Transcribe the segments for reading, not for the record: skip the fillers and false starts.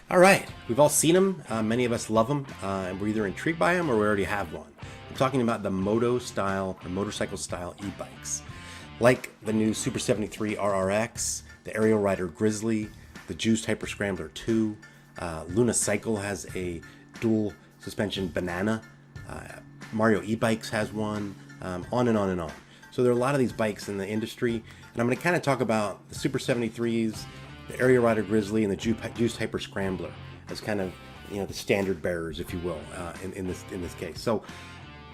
All right, we've all seen them. Many of us love them, and we're either intrigued by them or we already have one. I'm talking about the moto style, the motorcycle style e-bikes, like the new Super 73 RRX, the Aerial Rider Grizzly, the Juiced Hyper Scrambler 2. Luna Cycle has a dual suspension banana. Mario e-bikes has one. On and on and on. So there are a lot of these bikes in the industry, and I'm going to kind of talk about the Super 73s, the Aerial Rider Grizzly, and the Juiced Hyper Scrambler as kind of, the standard bearers, if you will, in this case. So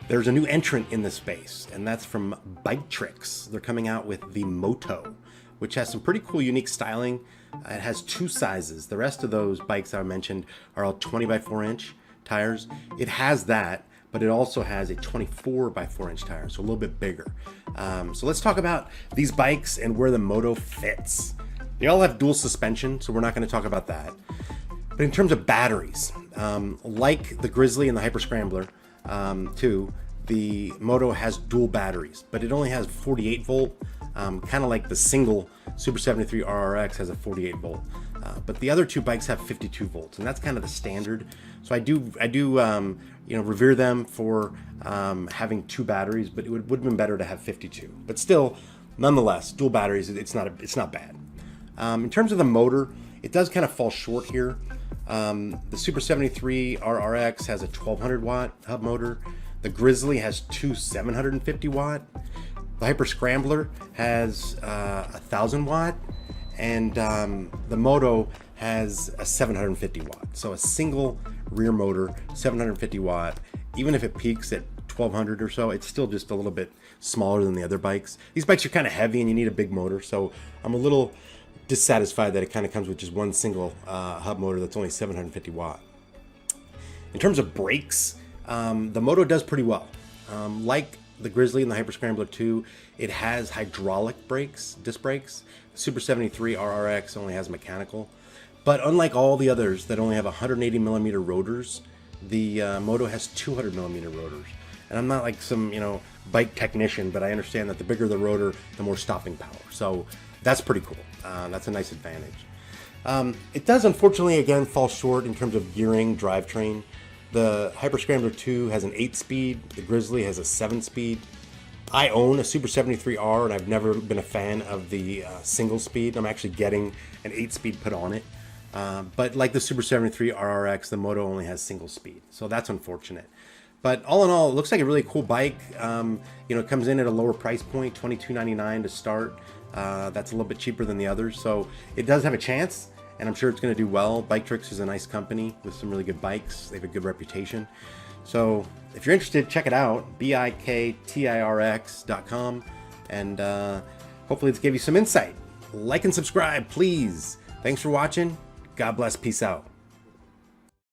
there's a new entrant in this space, and that's from Biktrix. They're coming out with the Moto, which has some pretty cool, unique styling. It has two sizes. The rest of those bikes I mentioned are all 20 by 4 inch tires. It has that, but it also has a 24 by 4 inch tire, so a little bit bigger. So let's talk about these bikes and where the Moto fits. They all have dual suspension, so we're not going to talk about that. But in terms of batteries, like the Grizzly and the Hyper Scrambler, too, the Moto has dual batteries, but it only has 48 volt, kind of like the single Super 73 RRX has a 48 volt. But the other two bikes have 52 volts, and that's kind of the standard. So I do revere them for having two batteries, but it would have been better to have 52. But still, nonetheless, dual batteries, it's not bad. In terms of the motor, it does kind of fall short here. The Super 73 RRX has a 1200 watt hub motor. The Grizzly has two 750 watt. The Hyper Scrambler has 1000 watt. And the Moto has a 750 watt. So a single rear motor, 750 watt. Even if it peaks at 1200 or so, it's still just a little bit smaller than the other bikes. These bikes are kind of heavy and you need a big motor, so I'm a little dissatisfied that it kind of comes with just one single hub motor that's only 750 watt. In terms of brakes, the Moto does pretty well. Like the Grizzly and the Hyper Scrambler 2, it has hydraulic brakes, disc brakes. The Super 73 RRX only has mechanical. But unlike all the others that only have 180 millimeter rotors, the Moto has 200 millimeter rotors. And I'm not like some, bike technician, but I understand that the bigger the rotor, the more stopping power. So that's pretty cool. That's a nice advantage. It does, unfortunately, again, fall short in terms of gearing, drivetrain. The Hyper Scrambler 2 has an 8-speed. The Grizzly has a 7-speed. I own a Super 73R, and I've never been a fan of the single speed. I'm actually getting an 8-speed put on it. But like the Super 73 RRX, the Moto only has single speed. So that's unfortunate. But all in all, it looks like a really cool bike. It comes in at a lower price point, $22.99 to start. That's a little bit cheaper than the others. So it does have a chance, and I'm sure it's going to do well. Biktrix is a nice company with some really good bikes. They have a good reputation. So if you're interested, check it out, biktrx.com, and hopefully it's gave you some insight. Like and subscribe, please. Thanks for watching. God bless. Peace out.